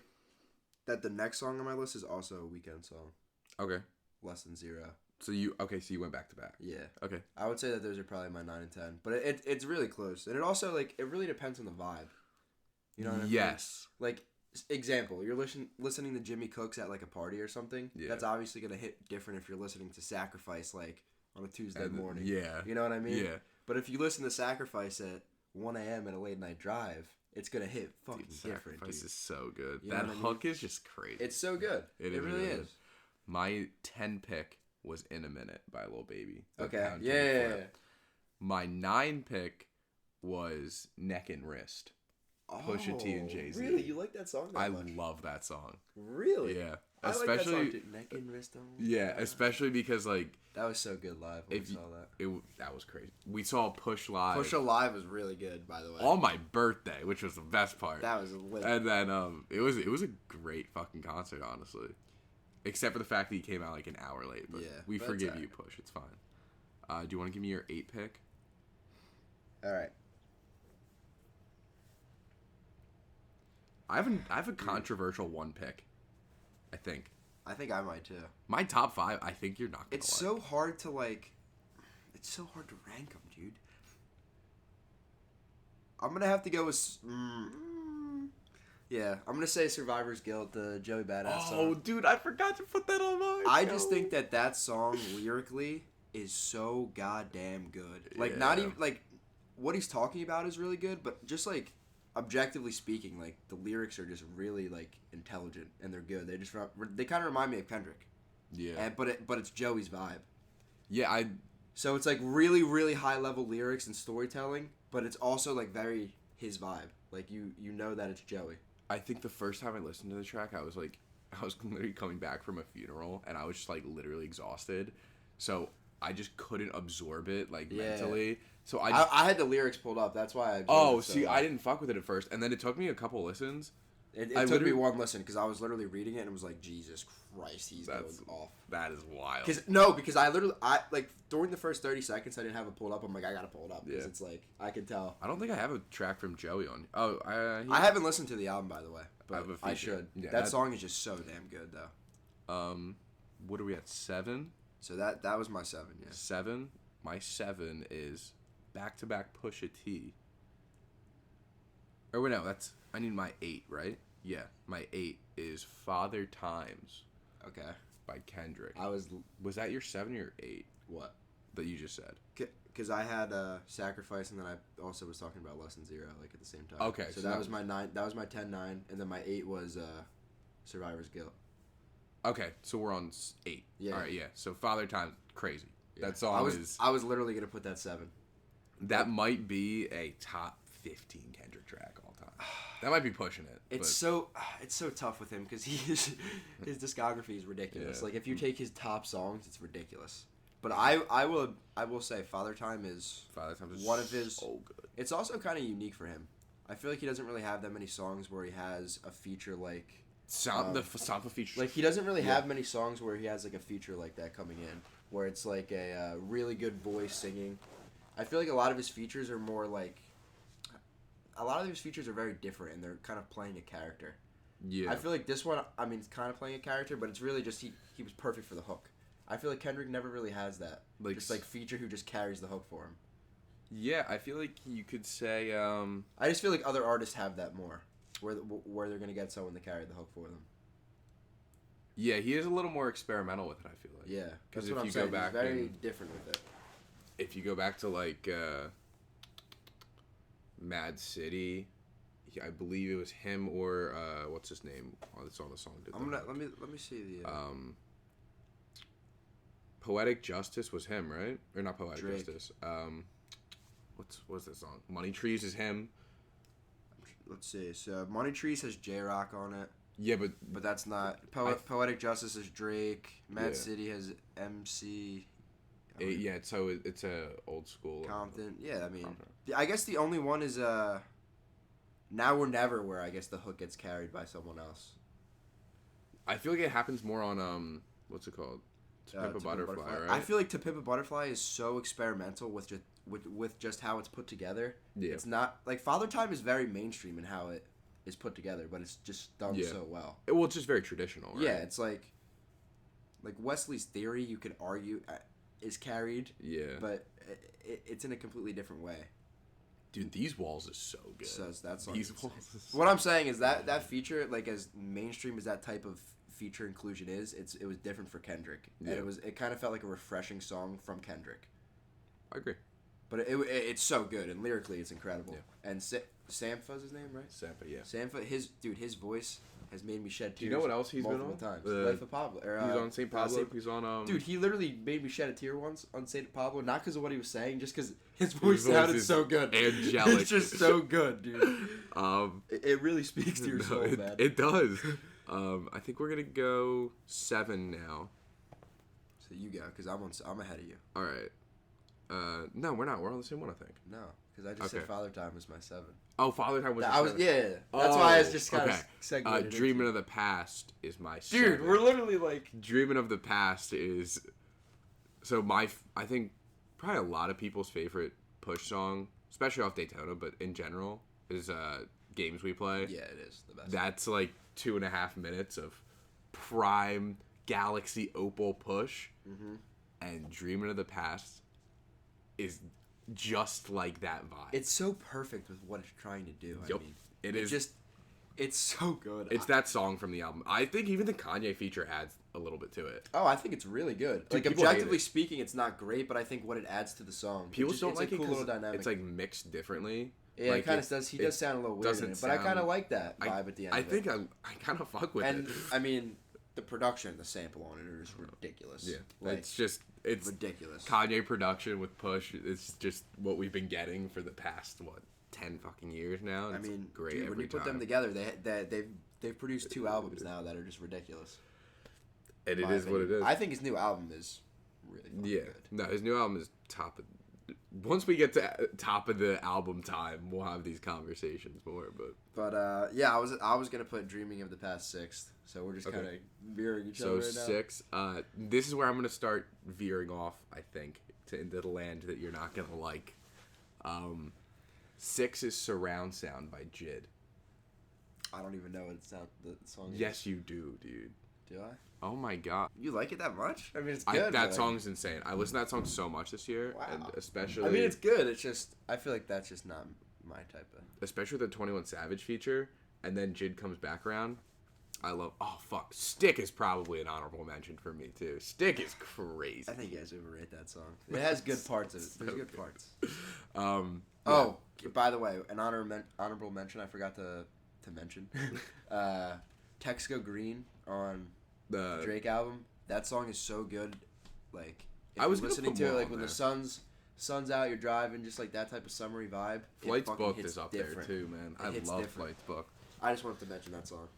that the next song on my list is also a Weekend song, Okay, Less Than Zero. so you went back to back. Yeah. Okay, I would say that those are probably my 9 and 10, but it's really close, and it also like it really depends on the vibe. You know what I mean? yes. Like example, you're listening to Jimmy Cooks at like a party or something. Yeah. That's obviously gonna hit different if you're listening to Sacrifice like on a Tuesday And- morning. yeah. You know what I mean? Yeah. But if you listen to Sacrifice at 1 a.m. at a late night drive, it's gonna hit fucking different. Sacrifice Dude. is so good. You know That what I mean? hook is just crazy. It's so good. It really is. My 10 pick was In a Minute by Lil Baby. The Okay. Pound Yeah, Cake yeah, Flip. yeah. My 9 pick was Neck and Wrist. Pusha T and Jay-Z. Really? You like that song that I much? love that song. Really? Yeah. I like Especially that song too. Neck and wrist on. yeah, especially because like That was so good live when if we you, saw that. that was crazy. We saw Push live Push Alive was really good, by the way. on my birthday, which was the best part. That was lit. And then it was a great fucking concert, honestly. Except for the fact that he came out like an hour late. But Yeah, we but forgive it's alright. you, Push. It's fine. Do you want to give me your 8 pick? All right. I have a controversial 1 pick. I think I think I might too. my top 5. I think you're not gonna. It's like. so hard to like. It's so hard to rank them, dude. I'm gonna have to go with. Yeah, I'm gonna say Survivor's Guilt, the Joey Badass Oh, song. dude, I forgot to put that on mine. I just think that song lyrically is so goddamn good. Like, not Yeah. even like what he's talking about is really good, but just like objectively speaking, like the lyrics are just really like intelligent and they're good. They kind of remind me of Kendrick. Yeah. And, but it's Joey's vibe. Yeah, So it's like really, really high level lyrics and storytelling, but it's also like very his vibe. Like you know that it's Joey. I think the first time I listened to the track, I was literally coming back from a funeral, and I was just like literally exhausted, so I just couldn't absorb it like Yeah. mentally. So I had the lyrics pulled up. That's why I. oh, absorbed it so see, well. I didn't fuck with it at first, and then it took me a couple listens. It I took me literally- one listen because I was literally reading it and was like, Jesus Christ, he's That's- going off. That is wild. Because I like during the first 30 seconds I didn't have it pulled up. I'm like, I gotta pull it up because Yeah. it's like I can tell. I don't think I have a track from Joey on. Oh, I haven't listened to the album by the way, but have a I feature. should. Yeah, that that- song is just so damn good though. What are we at? 7? So that was my 7. Yeah. 7. My 7 is back to back Pusha T. Or wait, no, I need my 8, right? Yeah, my 8 is Father Times Okay. by Kendrick. I was Was that your 7 or your 8 what? that you just said? Because I had Sacrifice, and then I also was talking about Less Than Zero, like at the same time. Okay, So so that was my 9. That was my 10-9, and then my 8 was Survivor's Guilt. Okay, so we're on 8. Yeah. All right, yeah. So Father Times, crazy. Yeah. That song is I was literally gonna put that 7. that might be a top 15 Kendrick track all time. That might be pushing it. It's so tough with him because his discography is ridiculous. Yeah. Like if you take his top songs, it's ridiculous. But I will say Father Time is Father Times is one of his. so good. It's also kind of unique for him. I feel like he doesn't really have that many songs where he has a feature like The Sampa feature. he doesn't really have many songs where he has like a feature like that coming in where it's like a really good voice singing. I feel like a lot of his features are more like a lot of his features are very different and they're kind of playing a character. yeah. I feel like this one, I mean, it's kind of playing a character, but it's really just he was perfect for the hook. I feel like Kendrick never really has that. Like Just like feature who just carries the hook for him. Yeah, I feel like you could say I just feel like other artists have that more, where they're gonna get someone to carry the hook for them. yeah, he is a little more experimental with it, I feel like. Yeah, Because that's if what I'm you saying. go back He's very and- different with it. If you go back to like Mad City, I believe it was him or what's his name? Oh, that's on the song. Did I'm the gonna hook. let me see the. Poetic Justice was him, right? Or not Poetic Drake. Justice. What's that song? Money Trees is him. Let's see. So Money Trees has J Rock on it, Yeah, but but that's not Poetic Justice is Drake. Mad City has MC. yeah, so it's a old school. Compton. Yeah, I mean, Compton. I guess the only one is Now or Never, where I guess the hook gets carried by someone else. I feel like it happens more on what's it called? To Pimp a To Pimp a Butterfly, right? I feel like To Pimp a Butterfly is so experimental with just how it's put together. Yeah. It's not like Father Time is very mainstream in how it is put together, but it's just done Yeah. so well. Well, it's just very traditional, right? Yeah, it's like Wesley's Theory. You could argue is carried, Yeah. but it's in a completely different way. Dude, These Walls is so good. So that's These Walls is What I'm saying is that feature, like as mainstream as that type of feature inclusion is, it was different for Kendrick, Yeah. and it kind of felt like a refreshing song from Kendrick. I agree. But it's so good, and lyrically it's incredible. Yeah. And Sampha's his name, right? Sampa, yeah. Sampha, his voice has made me shed tears. Do you know what else he's been multiple on? times. Life of Pablo. He's on St. Pablo. He's on Dude, he literally made me shed a tear once on St. Pablo, not because of what he was saying, just because his voice sounded is so good. angelic. It's just so good, dude. Um, It really speaks to your soul, man. It does. I think we're gonna go 7 now. So you go, because I'm ahead of you. All right. No, we're not. We're on the same one, I think. No, because I just said Okay. Father Time was my 7. Oh, Father Time was. I was That's why I was just kind okay. of segued. Dreaming of the Past is my. Dude, 7. we're literally like. Dreaming of the Past is. So I think probably a lot of people's favorite push song, especially off Daytona, but in general, is Games We Play. Yeah, it is the best. That's like 2.5 minutes of prime Galaxy Opal push, and Dreaming of the Past is just like that vibe. It's so perfect with what it's trying to do. Yup. I mean, It is. just. It's so good. It's that song from the album. I think even the Kanye feature adds a little bit to it. Oh, I think it's really good. Like people hate objectively it. speaking, it's not great, but I think what it adds to the song. People it's don't it's like a it cool little because dynamic. it's like mixed differently. Yeah, like it kind of does. He does sound a little weird in doesn't it, but I kind of sound- like that vibe at the end. I of think it. I kind of fuck with And it. I mean, the production, the sample on it is ridiculous. Yeah, like, it's ridiculous. Kanye production with push. It's just what we've been getting for the past 10 fucking years now. I It's mean, great dude, every when you put them time. together, they've produced 2 albums now that are just ridiculous. And it my is what it opinion. is. I think his new album is really fucking Yeah, good. no, his new album is top. Once we get to top of the album time, we'll have these conversations more. But Yeah, I was gonna put Dreaming of the Past 6th, so we're just Okay. kind of veering each so other right now. 6. This is where I'm gonna start veering off. I think into the land that you're not gonna like. 6 is Surround Sound by Jid. I don't even know what the song is. Yes, you do, dude. Do I? Oh my god. You like it that much? I mean, it's good. That but, song's insane. I listened to that song so much this year, and Wow. especially. I mean, it's good. It's just I feel like that's just not my type of. especially the 21 Savage feature, and then Jid comes back around. I love. Oh fuck, Stick is probably an honorable mention for me too. Stick is crazy. I think you guys overrate that song. It has good parts of it. There's good parts. Yeah. By the way, an honorable mention I forgot to mention. Texco Green on the the Drake album. That song is so good. Like if I was you're gonna listening put to it more like on when there. the sun's out, you're driving, just like that type of summery vibe. it Flight's fucking Booked hits is up different. there too, man. It I hits love different. Flight's Booked. I just wanted to mention that song.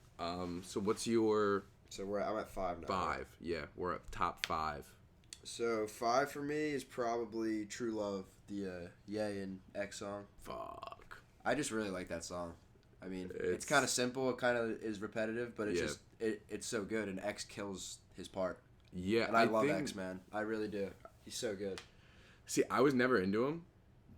So what's your So I'm at 5 now. 5? Yeah, we're at top 5. So 5 for me is probably True Love, the Ye and X song. Fuck. I just really like that song. I mean, it's It's- kind of simple. It kind of is repetitive, but it's Yeah. just it's so good. And X kills his part. Yeah, And I love think, X, man. I really do. He's so good. See, I was never into him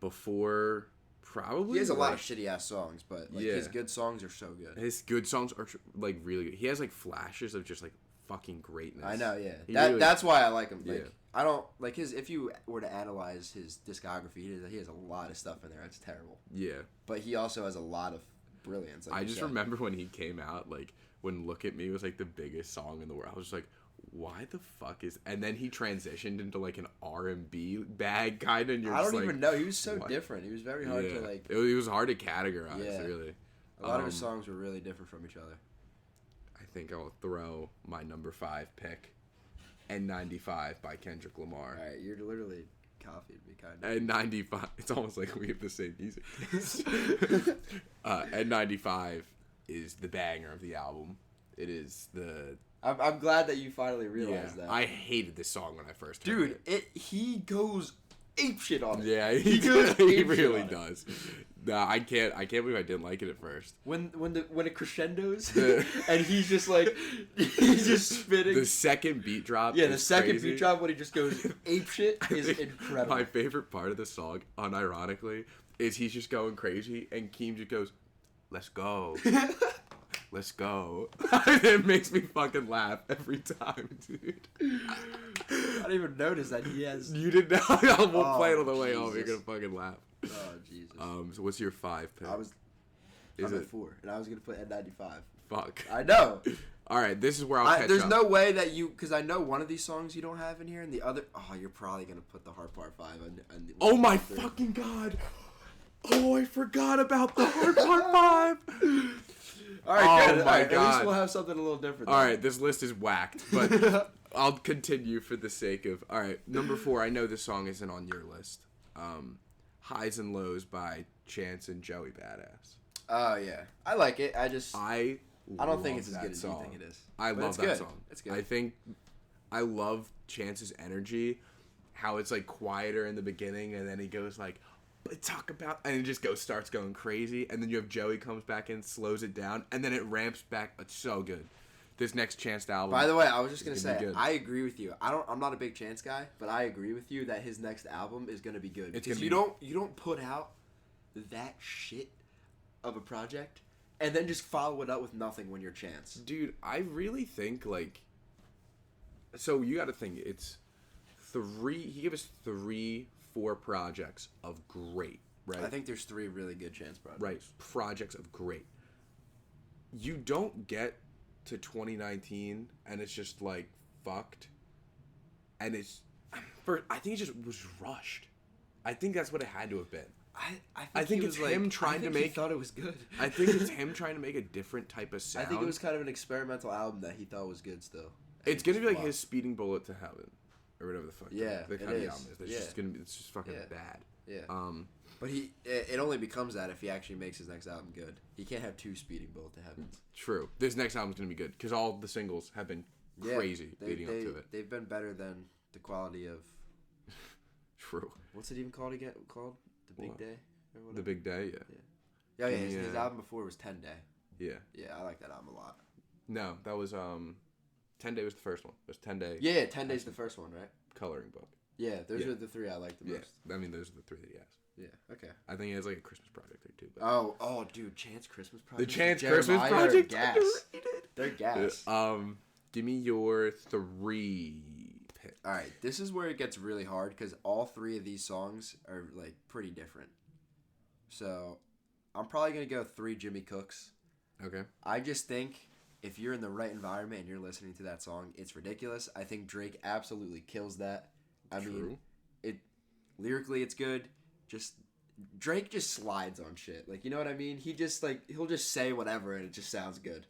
before. Probably He has a lot like, of shitty ass songs, but like Yeah. his good songs are so good. his good songs are like really good. He has like flashes of just like fucking greatness. I know, yeah. He really- That's why I like him. Like Yeah. I don't like his. If you were to analyze his discography, he has a lot of stuff in there. It's terrible. Yeah. But he also has a lot of brilliance. Like I you just said. remember when he came out, like when "Look at Me" was like the biggest song in the world. I was just like, "Why the fuck is?" And then he transitioned into like an R&B bag kind of. And you're I just don't like, even know. He was so what? different. He was very hard to like. It was hard to categorize, Yeah. really. A lot of his Um, songs were really different from each other. I think I'll throw my number 5 pick, N95 by Kendrick Lamar. All right, you're literally copied me, kind of. N95. It's almost like we have the same music. N95 is the banger of the album. It is the I'm glad that you finally realized that. I hated this song when I first heard Dude, he goes ape shit on it. Yeah, He goes he ape shit really on it. does. Nah, I can't believe I didn't like it at first. When it crescendos The- and he's just like he's just spitting. The second beat drop. Yeah, the is second crazy. beat drop when he just goes ape shit I is think incredible. My favorite part of the song, unironically, is he's just going crazy and Keem just goes, "Let's go." Let's go. It makes me fucking laugh every time, dude. I didn't even notice that he has. You didn't know. We'll Oh, play it on the way home. You're Jesus. gonna fucking laugh. Oh Jesus. So what's your 5 pick? I'm Is at it 4, and I was gonna put N95. fuck? I know. All right, this is where I'll catch There's up. no way that you, because I know one of these songs you don't have in here, and the other, you're probably gonna put the Hard Part 5 on. Oh my fucking god! Oh, I forgot about the Hard Part 5. All right, Oh good. my All right, God. At least we'll have something a little different. All right, this list is whacked, but I'll continue for the sake of. All right, number 4. I know this song isn't on your list. Highs and Lows by Chance and Joey Badass. Oh yeah, I like it. I don't think love it's as that good as you song. think it is. I But love it's that good. song. It's good. I think I love Chance's energy, how it's like quieter in the beginning, and then he goes like, "But talk about," and it just starts going crazy, and then you have Joey comes back in, slows it down, and then it ramps back. It's so good. This next Chance album. By the way, I was just gonna It's gonna say be good. I agree with you. I'm not a big Chance guy, but I agree with you that his next album is gonna be good. It's Because gonna you don't put out that shit of a project and then just follow it up with nothing when you're Chance. Dude, I really think like. So you got to think it's 3. He gave us 3-4 projects of great, right? I think there's 3 really good Chance projects. Right, projects of great. You don't get to 2019 and it's just like fucked, and I think it just was rushed. I think that's what it had to have been. I think he it's was him like, trying I think to he make. thought it was good. I think it's him trying to make a different type of sound. I think it was kind of an experimental album that he thought was good still. And It's it gonna just be like flopped. his Speeding Bullet to Heaven, or whatever the fuck. Yeah, the it kind of is. album is. It's Yeah. just gonna be. It's just fucking Yeah. bad. Yeah. But it only becomes that if he actually makes his next album good. He can't have 2 Speeding Bullet to Heavens. True. This next album's gonna be good because all the singles have been crazy leading up to it. They've been better than the quality of True. what's it even called again? Called The Big What? Day? Or whatever? The Big Day, yeah. Yeah, Give his me, album before was 10 Day. Yeah. Yeah, I like that album a lot. No, that was 10 Day was the first one. It was 10 Day Yeah, 10 Day's the first one, right? coloring book. Yeah, those Yeah. are the 3 I like the Yeah. most. I mean those are the 3 that he has. Yeah, okay. I think he has like a Christmas project or 2. But Oh, dude, Chance Christmas Project. the Chance Jeremiah Christmas are project gas. They're gas. give me your 3 picks. All right, this is where it gets really hard because all 3 of these songs are like pretty different. So, I'm probably gonna go 3 Jimmy Cooks. Okay. I just think if you're in the right environment and you're listening to that song, it's ridiculous. I think Drake absolutely kills that. I mean, lyrically it's good. Just Drake just slides on shit. Like, you know what I mean? He just he'll just say whatever and it just sounds good.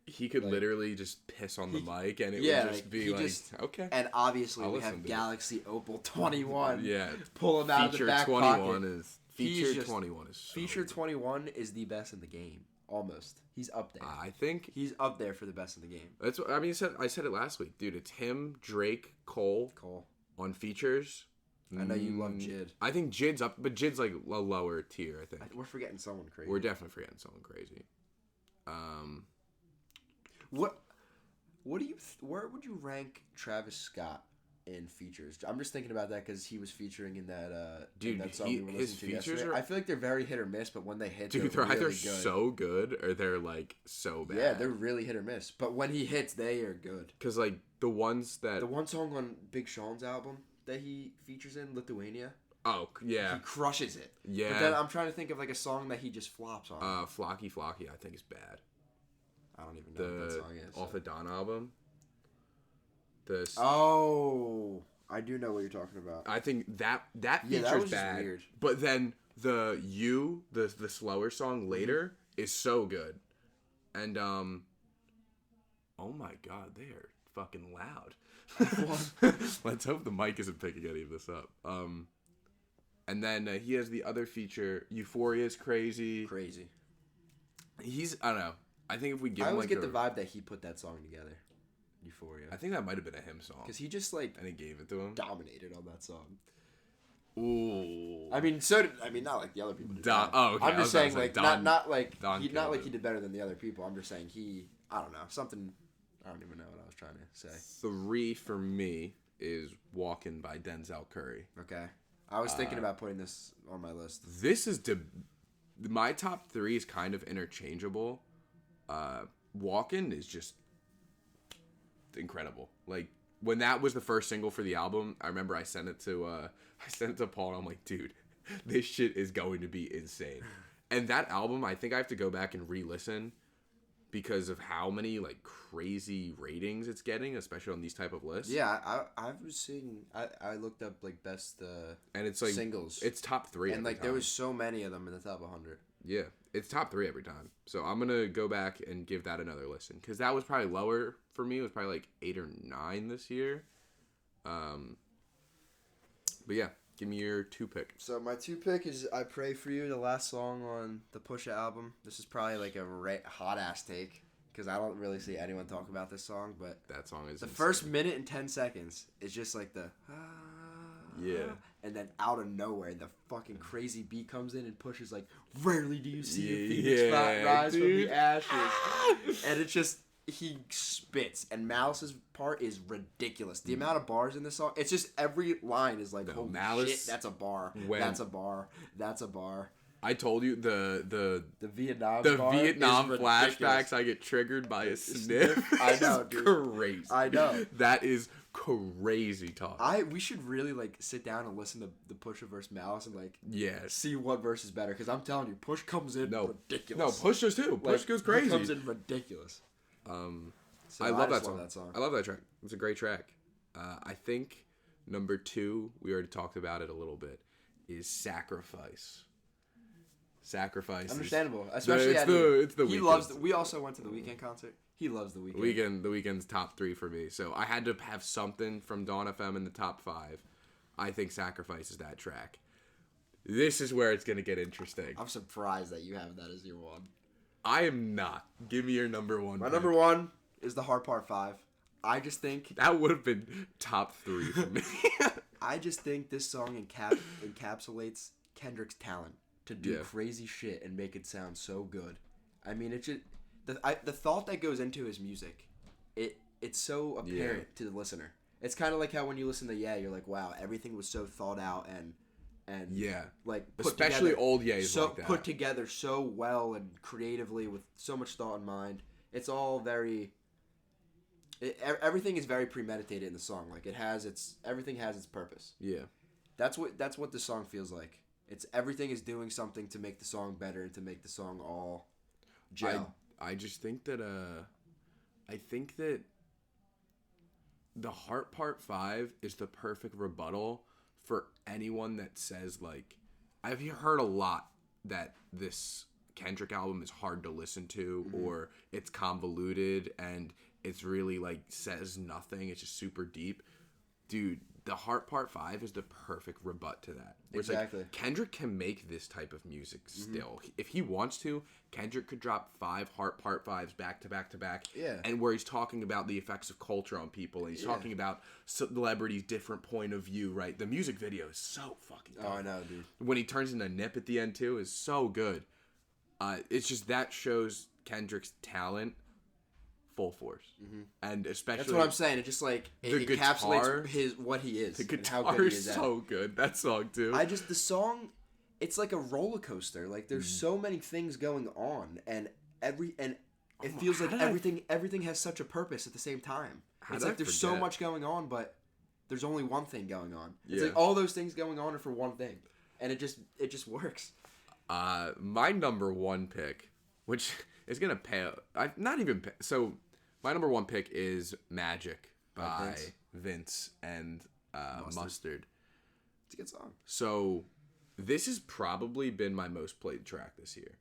He could Like, literally just piss on the mic and it yeah, would just like, be he like, just- okay. And obviously I'll we listen have to it. Galaxy Opal 21. Yeah. Pull him out of the Feature back 21 pocket. is He's Feature just- 21 is so Feature good. 21 is the best in the game. Almost. He's up there. I think He's up there for the best in the game. that's what I mean. I said it last week, dude. It's him, Drake, Cole Cole. on features. I know you love Jid. I think Jid's up, but Jid's like a lower tier. I think We're forgetting someone crazy. we're definitely forgetting someone crazy. What do you? Where would you rank Travis Scott in features? I'm just thinking about that because he was featuring in that. Dude, in that song we were his listening to features yesterday. are- I feel like they're very hit or miss, but when they hit, Dude, they're they're either really good. so good or they're like so bad. Yeah, they're really hit or miss. But when he hits, they are good. because like the ones that The one song on Big Sean's album that he features in, Lithuania, he he crushes it. yeah But then I'm trying to think of like a song that he just flops on. Flocky I think is bad. I don't even know what that The song is. off the Dawn album. This Oh, I do know what you're talking about. I think that Yeah, feature's that was just bad. weird. But then the slower song later is so good. And oh my god, they are fucking loud. Let's hope the mic isn't picking any of this up. And then he has the other feature, Euphoria's crazy. Crazy. I don't know. I think if we give I him always like get the vibe that he put that song together, Euphoria, I think that might have been a him song. because he just like And he gave it to him. dominated on that song. Ooh. I mean, so did not like the other people. Did Don- that. oh, okay, I I'm was just about saying to say, like Don- not like Don he not killed like it. he did better than the other people. I'm just saying I don't know something. I don't even know what I was trying to say. 3 for me is Walkin' by Denzel Curry. Okay, I was thinking about putting this on my list. This is my top 3 is kind of interchangeable. Walkin' is just incredible. Like when that was the first single for the album, I remember I sent it to Paul and I'm like, dude, this shit is going to be insane. And that album, I think I have to go back and re-listen because of how many like crazy ratings it's getting, especially on these type of lists. Yeah, I was seeing. I looked up like best And it's like singles. It's top 3 and every like time. there was so many of them in the top 100. Yeah, it's top 3 every time. So I'm gonna go back and give that another listen because that was probably lower for me. It was probably like 8 or 9 this year. But yeah, give me your 2 pick. So my 2 pick is "I Pray for You," the last song on the Pusha album. This is probably like a hot ass take because I don't really see anyone talk about this song, but That song is the insane. first minute and 10 seconds is just like the Yeah. and then out of nowhere the fucking crazy beat comes in and Pusha's like, "Rarely do you see a phoenix rise from dude. the ashes," and it's just he spits, and Malice's part is ridiculous. The amount of bars in this song, it's just every line is like, "Holy Malice, shit, that's a bar, when- that's a bar, that's a bar." I told you the The Vietnam Vietnam is flashbacks. ridiculous. I get triggered by a sniff. I know, It's dude. crazy. I know. That is crazy talk. We should really like sit down and listen to the Pusha versus Malice and like Yes. see what verse is better, because I'm telling you, Push comes in No, ridiculous. Push does too. Push Like, goes he crazy. comes in ridiculous. So I love just that song. I love that track. It's a great track. I think number 2, we already talked about it a little bit, is Sacrifice. Sacrifice. Understandable, Is, especially it's the he Weeknd. loves. We also went to the Weeknd concert. He loves the Weeknd. The Weeknd's top 3 for me. So I had to have something from Dawn FM in the top 5. I think Sacrifice is that track. This is where it's gonna get interesting. I'm surprised that you have that as your one. I am not. Give me your number 1. My pick. number 1 is the Hard Part 5. I just think That would have been top 3 for me. this song encapsulates Kendrick's talent to do Yeah. crazy shit and make it sound so good. I mean, it just the thought that goes into his music, it's so apparent to the listener. It's kind of like how when you listen to you're like, wow, everything was so thought out and Yeah. like put Especially together, old Ye's so like that. put together so well and creatively with so much thought in mind. It's all very. Everything is very premeditated in the song. Like everything has its purpose. Yeah. That's what the song feels like. It's everything is doing something to make the song better and to make the song all gel. I just think that I think that the Heart Part 5 is the perfect rebuttal for anyone that says like I've heard a lot that this Kendrick album is hard to listen to or it's convoluted and it's really like says nothing, it's just super deep. Dude, the Heart Part 5 is the perfect rebut to that. Where it's Exactly. like, Kendrick can make this type of music still. If he wants to, Kendrick could drop 5 Heart Part 5s back to back to back. Yeah. And where he's talking about the effects of culture on people. And he's talking about celebrities' different point of view, right? The music video is so fucking good. Oh, I know, dude. When he turns into Nip at the end, too, is so good. It's just that shows Kendrick's talent full force. And especially... That's what I'm saying. It just like The it guitar- encapsulates what he is. The and how guitar good he is is so good. That song, too. the song, it's like a roller coaster. Like there's so many things going on, and it feels how like did everything has such a purpose at the same time. How It's did like I there's so forget? much going on, but there's only one thing going on. It's Yeah. like all those things going on are for one thing, and it just works. My number 1 pick, which is gonna pay. So my number 1 pick is Magic by Vince and Mustard. It's a good song. So this has probably been my most played track this year.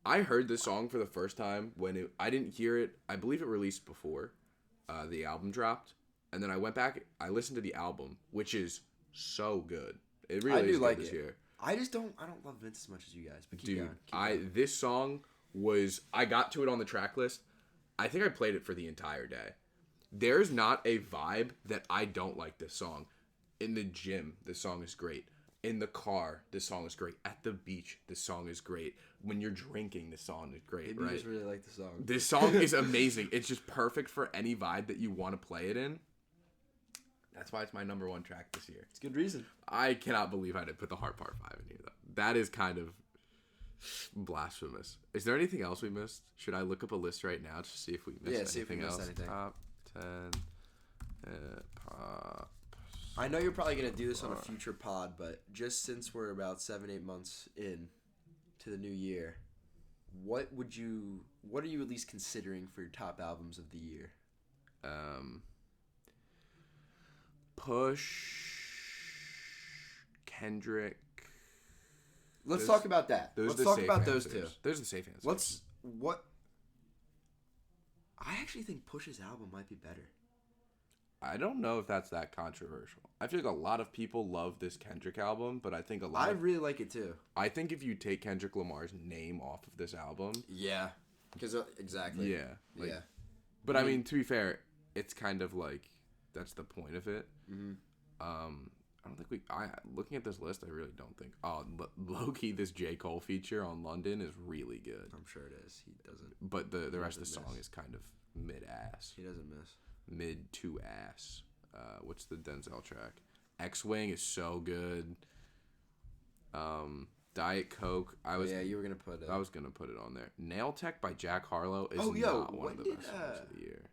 I heard this song for the first time when I didn't hear it. I believe it released before the album dropped, and then I went back. I listened to the album, which is so good. It really I do is good like this it. year. I don't love Vince as much as you guys, but keep Dude, going. this song was, I got to it on the track list. I think I played it for the entire day. There's not a vibe that I don't like this song. In the gym, this song is great. In the car, this song is great. At the beach, this song is great. When you're drinking, this song is great, Maybe right? you just really like the song. This song is amazing. It's just perfect for any vibe that you want to play it in. That's why it's my number 1 track this year. It's a good reason. I cannot believe I didn't put the Heart Part 5 in here, though. That is kind of blasphemous. Is there anything else we missed? Should I look up a list right now to see if we missed anything see if we missed else? anything. Top 10 hip-hop. I know you're probably gonna do this on a future pod, but just since we're about 7-8 months in to the new year, what are you at least considering for your top albums of the year? Push, Kendrick. Let's talk about that. Let's talk about those two. There's the safe answers. I actually think Push's album might be better. I don't know if that's that controversial. I feel like a lot of people love this Kendrick album, but I think I really like it too. I think if you take Kendrick Lamar's name off of this album, yeah, because exactly. Yeah, yeah. But I mean, to be fair, it's kind of like that's the point of it. Mm-hmm. I don't think looking at this list, I really don't think. Oh, low-key, this J. Cole feature on London is really good. I'm sure it is. He doesn't. But the rest of the song is kind of mid-ass. He doesn't miss. Mid to ass. What's the Denzel track? X-Wing is so good. Diet Coke. You were gonna put it. I was gonna put it on there. Nail Tech by Jack Harlow is not one of the best songs of the year.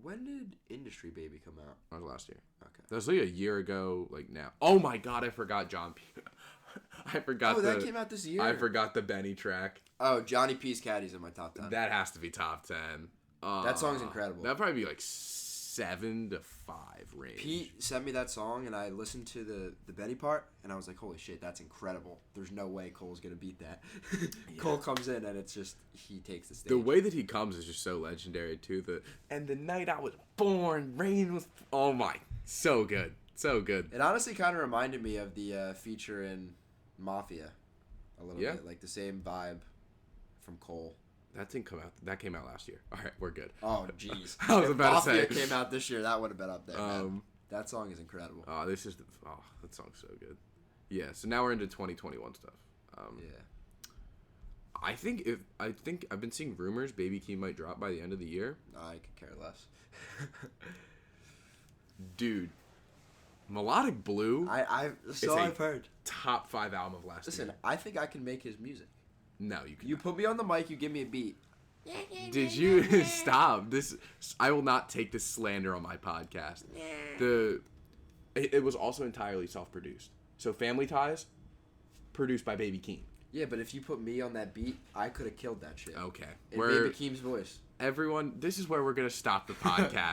When did Industry Baby come out? That was last year. Okay. That was like a year ago, like now. Oh my god, I forgot John P. I forgot that came out this year. I forgot the Benny track. Oh, Johnny P's Caddy's in my top 10. That has to be top 10. That song's incredible. That'd probably be like 7 to 5 range. Pete sent me that song, and I listened to the Benny part, and I was like, holy shit, that's incredible. There's no way Cole's going to beat that. Cole comes in, and it's just, he takes the stage. The way that he comes is just so legendary, too. And the night I was born, rain was... Oh, my. So good. So good. It honestly kind of reminded me of the feature in Mafia a little bit. Like the same vibe from Cole. That didn't come out. That came out last year. All right, we're good. Oh, jeez. I was about to say. Mafia came out this year. That would have been up there, man. That song is incredible. That song's so good. Yeah. So now we're into 2021 stuff. I think I've been seeing rumors Baby Keem might drop by the end of the year. I could care less. Dude, Melodic Blue. I've heard. Top 5 album of last year. Listen, I think I can make his music. No, you can. You put me on the mic. You give me a beat. Did you stop this? I will not take this slander on my podcast. It was also entirely self-produced. So Family Ties, produced by Baby Keem. Yeah, but if you put me on that beat, I could have killed that shit. Okay, in Baby Keem's voice. Everyone, this is where we're gonna stop the podcast